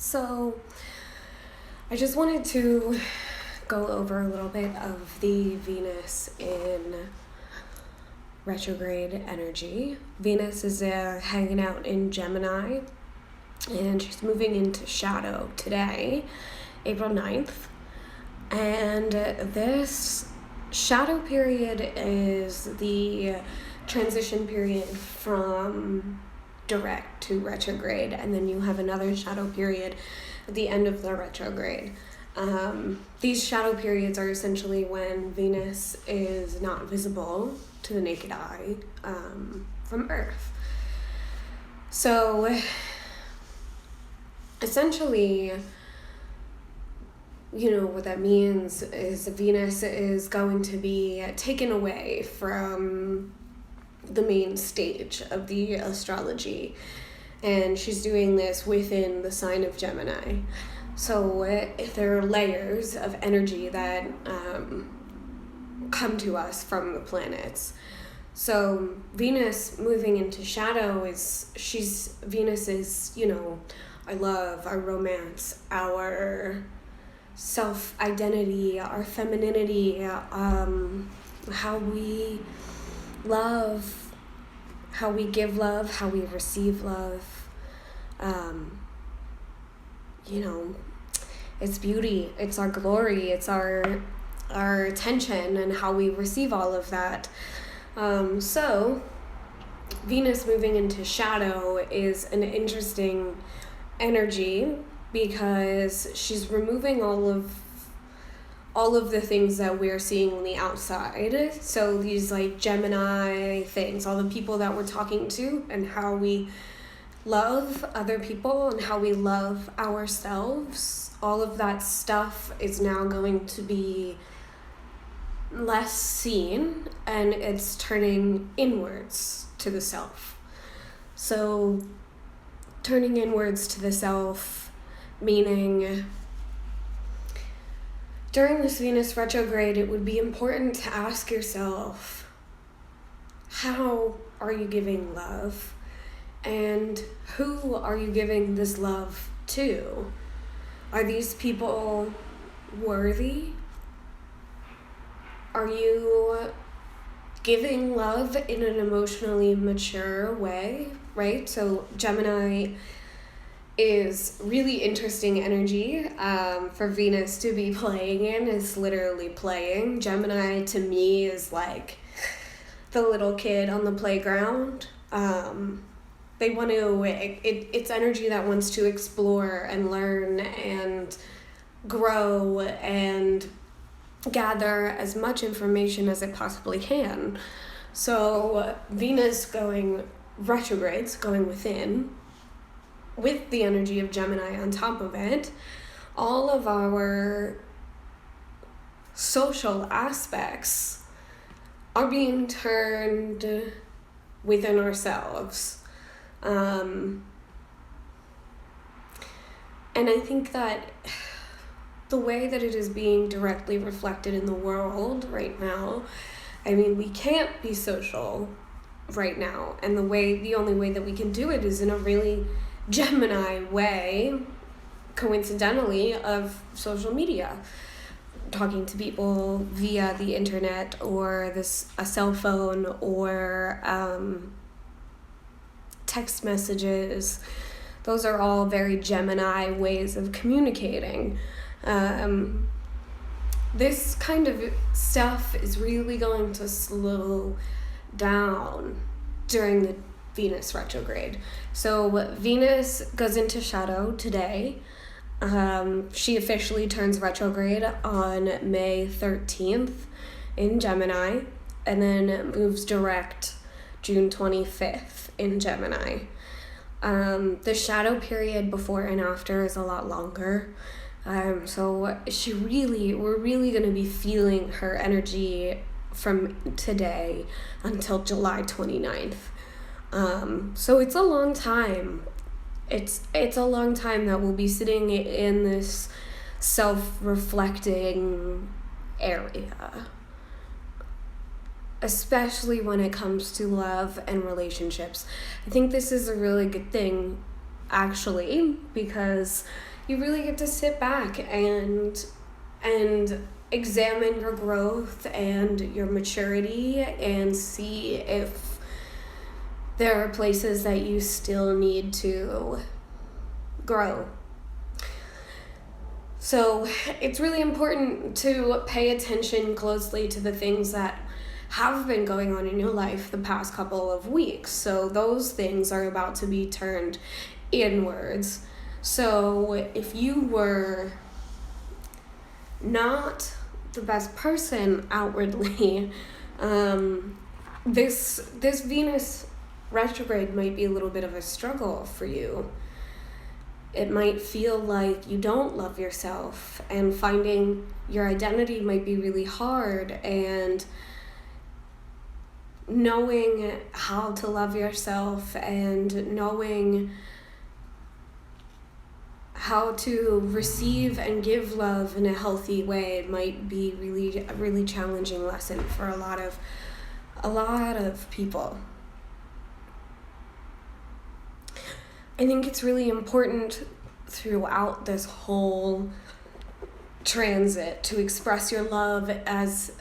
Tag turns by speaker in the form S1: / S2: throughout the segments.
S1: So, I just wanted to go over a little bit of the Venus in retrograde energy. Venus is hanging out in Gemini, and she's moving into shadow today, April 9th. And this shadow period is the transition period from direct to retrograde, and then you have another shadow period at the end of the retrograde. These shadow periods are essentially when Venus is not visible to the naked eye from Earth. So essentially, what that means is Venus is going to be taken away from the main stage of the astrology, and she's doing this within the sign of Gemini. So there are layers of energy that come to us from the planets. So Venus moving into shadow Venus is, our love, our romance, our self-identity, our femininity, how we love, how we give love, how we receive love. It's beauty, it's our glory, it's our attention, and how we receive all of that. So Venus moving into shadow is an interesting energy because she's removing all of the things that we're seeing on the outside. So these Gemini things, all the people that we're talking to, and how we love other people and how we love ourselves, all of that stuff is now going to be less seen, and it's turning inwards to the self. So turning inwards to the self, meaning during this Venus retrograde, it would be important to ask yourself, how are you giving love? And who are you giving this love to? Are these people worthy? Are you giving love in an emotionally mature way, right? So Gemini is really interesting energy for Venus to be playing in. It's literally playing. Gemini to me is like the little kid on the playground. They want to, it's energy that wants to explore and learn and grow and gather as much information as it possibly can. So Venus going retrogrades, going within, with the energy of Gemini on top of it, all of our social aspects are being turned within ourselves. And I think that the way that it is being directly reflected in the world right now, we can't be social right now, and the only way that we can do it is in a really Gemini way, coincidentally, of social media, talking to people via the internet or a cell phone or text messages. Those are all very Gemini ways of communicating. This kind of stuff is really going to slow down during the Venus retrograde. So Venus goes into shadow today. She officially turns retrograde on May 13th in Gemini, and then moves direct June 25th in Gemini. The shadow period before and after is a lot longer. So we're really going to be feeling her energy from today until July 29th. So it's a long time. It's a long time that we'll be sitting in this self-reflecting area, especially when it comes to love and relationships. I think this is a really good thing actually, because you really get to sit back and examine your growth and your maturity and see if there are places that you still need to grow. So it's really important to pay attention closely to the things that have been going on in your life the past couple of weeks. So those things are about to be turned inwards. So if you were not the best person outwardly, this Venus retrograde might be a little bit of a struggle for you. It might feel like you don't love yourself, and finding your identity might be really hard, and knowing how to love yourself and knowing how to receive and give love in a healthy way might be a really challenging lesson for a lot of people. I think it's really important throughout this whole transit to express your love as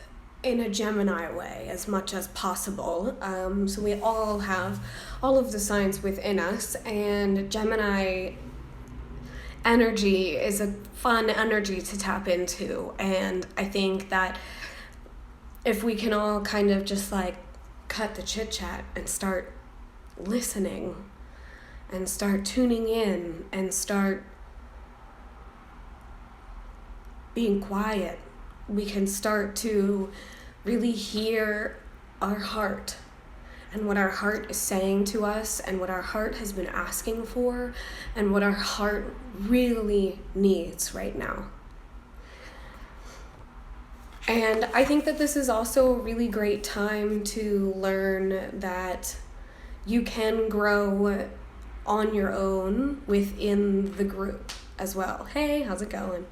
S1: in a Gemini way as much as possible. So we all have all of the signs within us, and Gemini energy is a fun energy to tap into. And I think that if we can all kind of just like cut the chit chat and start listening and start tuning in and start being quiet, we can start to really hear our heart and what our heart is saying to us and what our heart has been asking for and what our heart really needs right now. And I think that this is also a really great time to learn that you can grow on your own within the group as well. Hey, how's it going?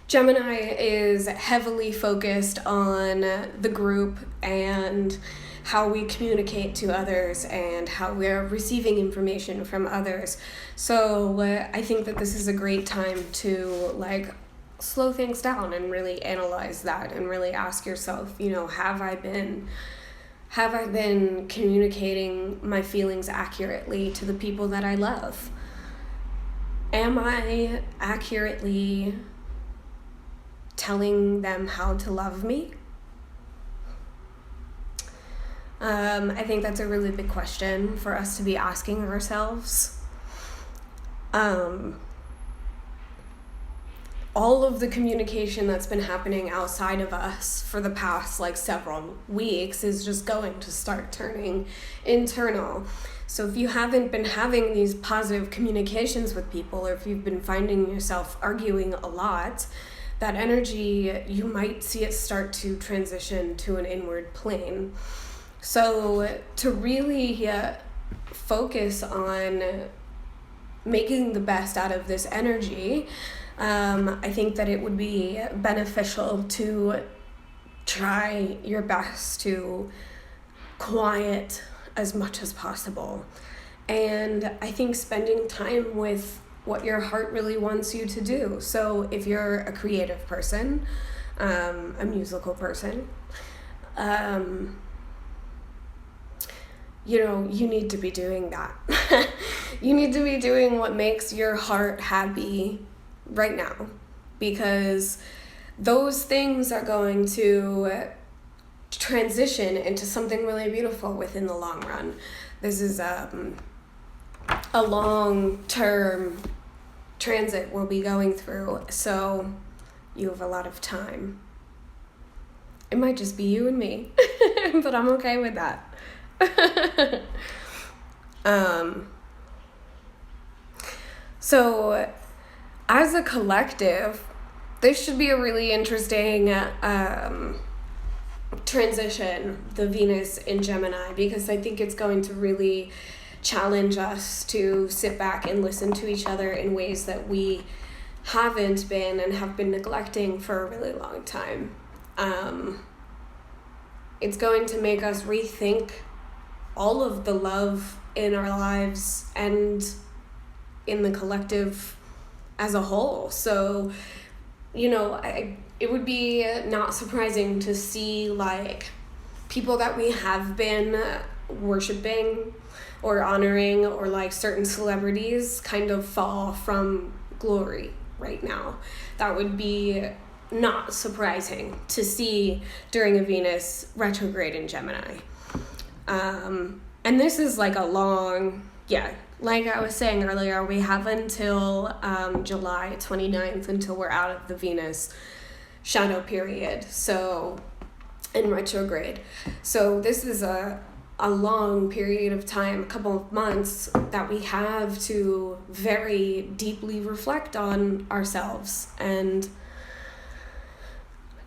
S1: Gemini is heavily focused on the group and how we communicate to others and how we're receiving information from others. So I think that this is a great time to like slow things down and really analyze that and really ask yourself, have I been communicating my feelings accurately to the people that I love? Am I accurately telling them how to love me? I think that's a really big question for us to be asking ourselves. All of the communication that's been happening outside of us for the past several weeks is just going to start turning internal. So if you haven't been having these positive communications with people, or if you've been finding yourself arguing a lot, that energy, you might see it start to transition to an inward plane. So to really focus on making the best out of this energy, I think that it would be beneficial to try your best to quiet as much as possible. And I think spending time with what your heart really wants you to do. So if you're a creative person, a musical person, you need to be doing that. You need to be doing what makes your heart happy right now, because those things are going to transition into something really beautiful within the long run. This is a long-term transit we'll be going through, so you have a lot of time. It might just be you and me, but I'm okay with that. So as a collective, this should be a really interesting transition, the Venus in Gemini, because I think it's going to really challenge us to sit back and listen to each other in ways that we haven't been and have been neglecting for a really long time. It's going to make us rethink all of the love in our lives and in the collective as a whole. So, it would be not surprising to see like people that we have been worshiping or honoring, or like certain celebrities kind of fall from glory right now. That would be not surprising to see during a Venus retrograde in Gemini. And this is like a long, like I was saying earlier, we have until July 29th until we're out of the Venus shadow period, so in retrograde. So this is a long period of time, a couple of months, that we have to very deeply reflect on ourselves and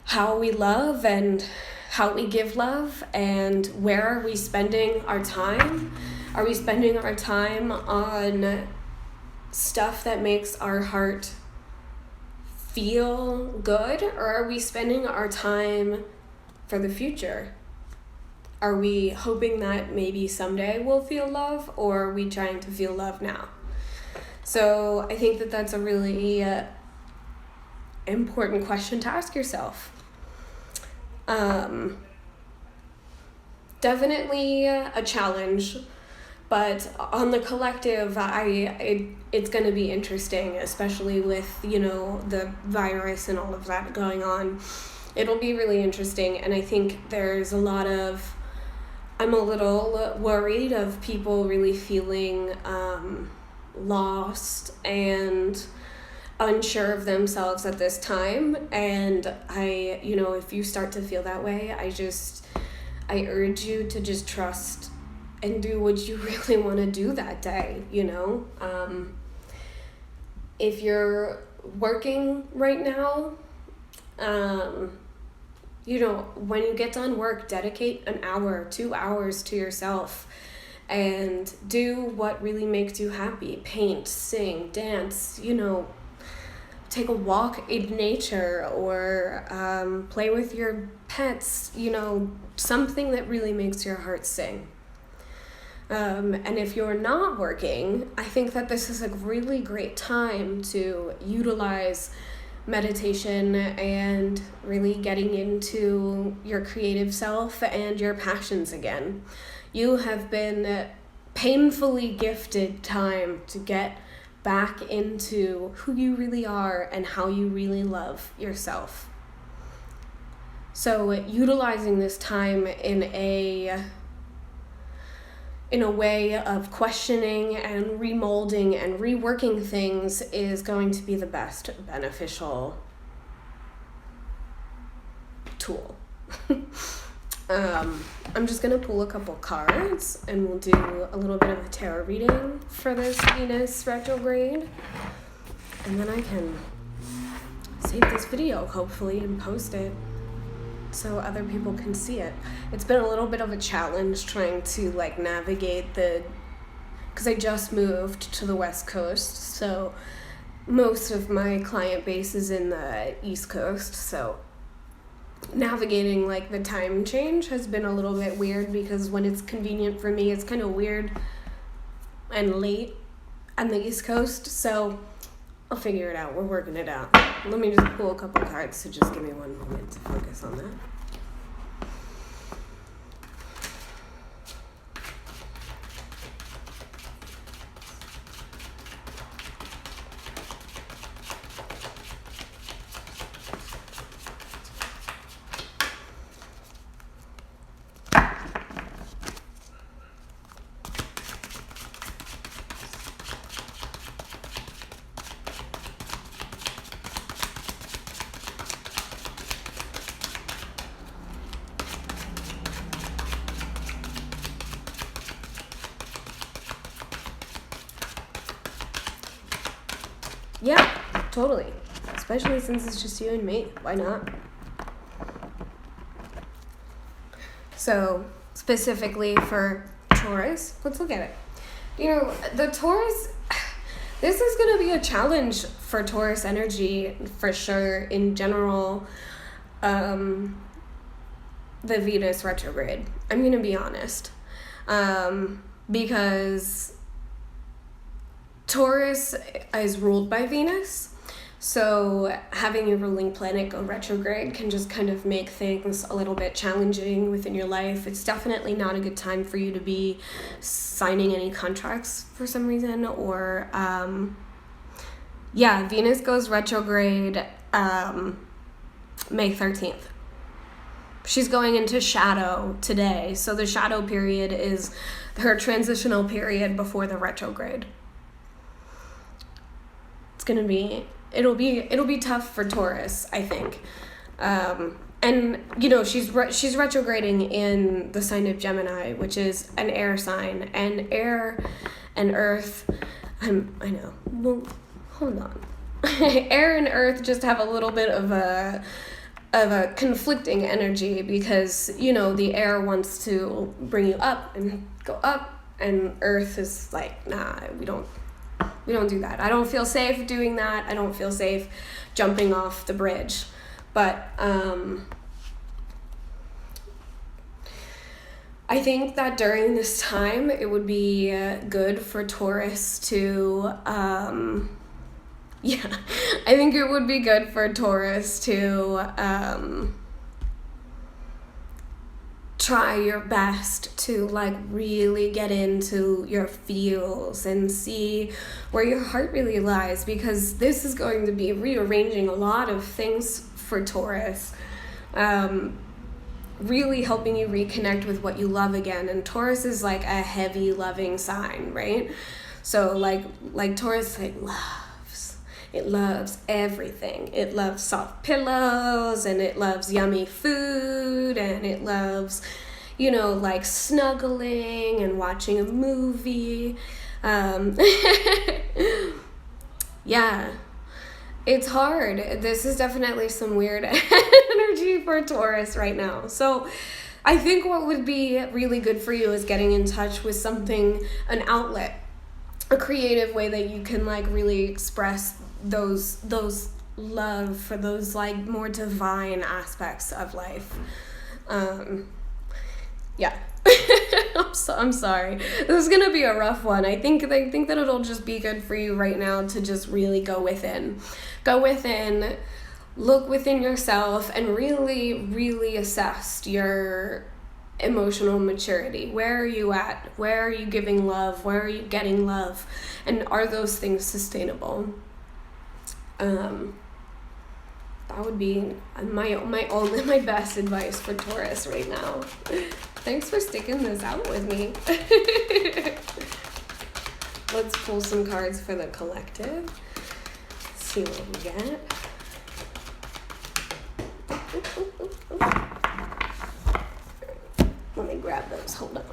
S1: how we love and how we give love, and where are we spending our time? Are we spending our time on stuff that makes our heart feel good, or are we spending our time for the future? Are we hoping that maybe someday we'll feel love, or are we trying to feel love now? So I think that that's a really important question to ask yourself. Definitely a challenge, but on the collective, it's going to be interesting, especially with, the virus and all of that going on. It'll be really interesting, and I think there's I'm a little worried of people really feeling lost and unsure of themselves at this time. And if you start to feel that way, I urge you to just trust and do what you really want to do that day. If you're working right now, when you get done work, dedicate an hour, 2 hours to yourself and do what really makes you happy. Paint, sing, dance, take a walk in nature, or play with your pets, something that really makes your heart sing. And if you're not working, I think that this is a really great time to utilize meditation and really getting into your creative self and your passions again. You have been painfully gifted time to get back into who you really are and how you really love yourself. So utilizing this time in a way of questioning and remolding and reworking things is going to be the best beneficial tool. I'm just going to pull a couple cards and we'll do a little bit of a tarot reading for this Venus retrograde. And then I can save this video, hopefully, and post it so other people can see it. It's been a little bit of a challenge trying to navigate because I just moved to the West Coast, so most of my client base is in the East Coast, so navigating the time change has been a little bit weird, because when it's convenient for me, it's kind of weird and late on the East Coast, so I'll figure it out. We're working it out. Let me just pull a couple cards, so just give me one moment to focus on that. Yeah, totally. Especially since it's just you and me. Why not? So, specifically for Taurus, let's look at it. The Taurus, this is going to be a challenge for Taurus energy for sure in general. The Venus retrograde. I'm going to be honest. because Taurus is ruled by Venus. So having your ruling planet go retrograde can just kind of make things a little bit challenging within your life. It's definitely not a good time for you to be signing any contracts for some reason, or Venus goes retrograde May 13th. She's going into shadow today. So the shadow period is her transitional period before the retrograde. It'll be tough for Taurus, I think. And she's retrograding in the sign of Gemini, which is an air sign, and air and earth. I know. Well, hold on. Air and earth just have a little bit of a conflicting energy, because the air wants to bring you up and go up, and earth is like, nah, we don't do that. I don't feel safe doing that. I don't feel safe jumping off the bridge. But I think that during this time it would be good for Taurus to I think it would be good for Taurus to try your best to really get into your feels and see where your heart really lies, because this is going to be rearranging a lot of things for Taurus, really helping you reconnect with what you love again. And Taurus is like a heavy loving sign, right? So like Taurus it loves everything. It loves soft pillows, and it loves yummy food, and it loves, snuggling and watching a movie. It's hard. This is definitely some weird energy for Taurus right now. So I think what would be really good for you is getting in touch with something, an outlet, a creative way that you can really express those love for those more divine aspects of life. I'm sorry. This is gonna be a rough one. I think that it'll just be good for you right now to just really go within, look within yourself, and really, really assess your emotional maturity. Where are you at? Where are you giving love? Where are you getting love? And are those things sustainable? That would be my best advice for Taurus right now. Thanks for sticking this out with me. Let's pull some cards for the collective. See what we get. Let me grab those. Hold on.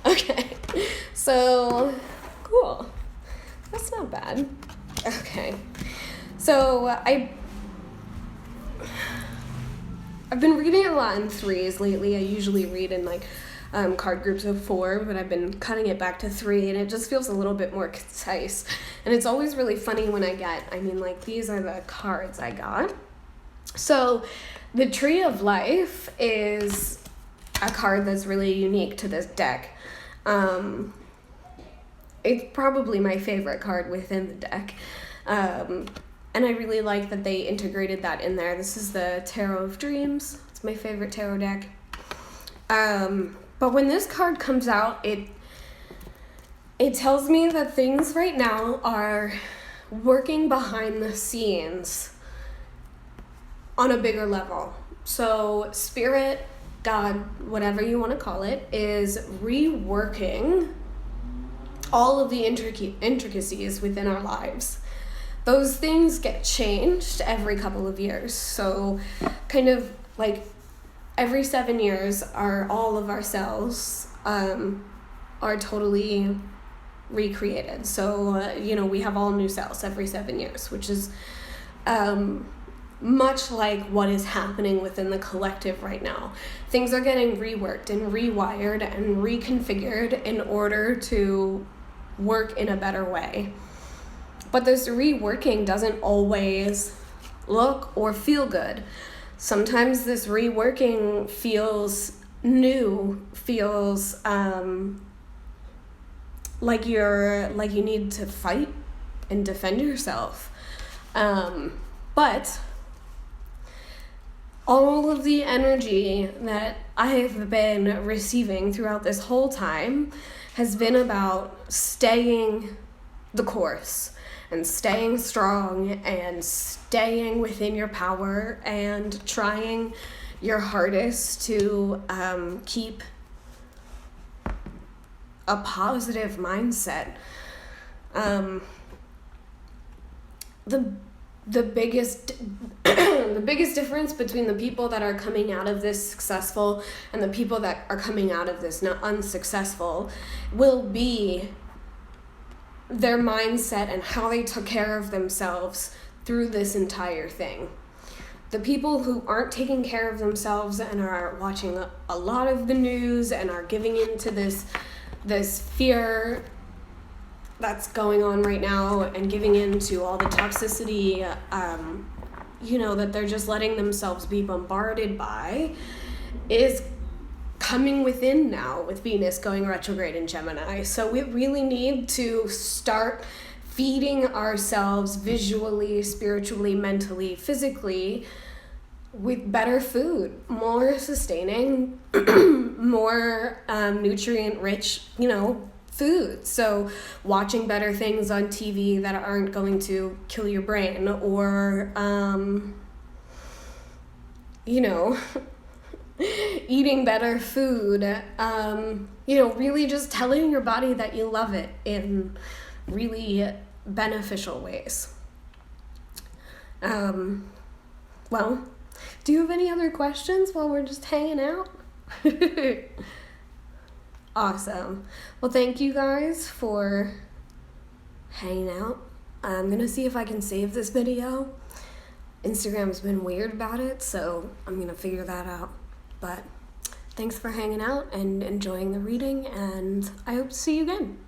S1: Okay, so cool. That's not bad. Okay, so I've been reading a lot in threes lately. I usually read in card groups of 4, but I've been cutting it back to 3, and it just feels a little bit more concise. And it's always really funny when these are the cards I got. So the Tree of Life is a card that's really unique to this deck. It's probably my favorite card within the deck. And I really like that they integrated that in there. This is the Tarot of Dreams. It's my favorite tarot deck. But when this card comes out, it tells me that things right now are working behind the scenes on a bigger level. So Spirit, God, whatever you want to call it, is reworking all of the intricacies within our lives. Those things get changed every couple of years. So kind of every 7 years, all of our cells are totally recreated. So, we have all new cells every 7 years, which is much like what is happening within the collective right now. Things are getting reworked and rewired and reconfigured in order to work in a better way. But this reworking doesn't always look, or feel good. Sometimes this reworking feels new, feels like you need to fight and defend yourself. But all of the energy that I've been receiving throughout this whole time has been about staying the course and staying strong and staying within your power and trying your hardest to keep a positive mindset. The biggest the biggest difference between the people that are coming out of this successful and the people that are coming out of this not unsuccessful will be their mindset and how they took care of themselves through this entire thing. The people who aren't taking care of themselves and are watching a lot of the news and are giving into this fear that's going on right now and giving in to all the toxicity, that they're just letting themselves be bombarded by, is coming within now with Venus going retrograde in Gemini. So we really need to start feeding ourselves visually, spiritually, mentally, physically with better food, more sustaining, more nutrient-rich, food. So watching better things on TV that aren't going to kill your brain, or eating better food, really just telling your body that you love it in really beneficial ways. Well, do you have any other questions while we're just hanging out? Awesome. Well, thank you guys for hanging out. I'm gonna see if I can save this video. Instagram's been weird about it, so I'm gonna figure that out. But thanks for hanging out and enjoying the reading, and I hope to see you again.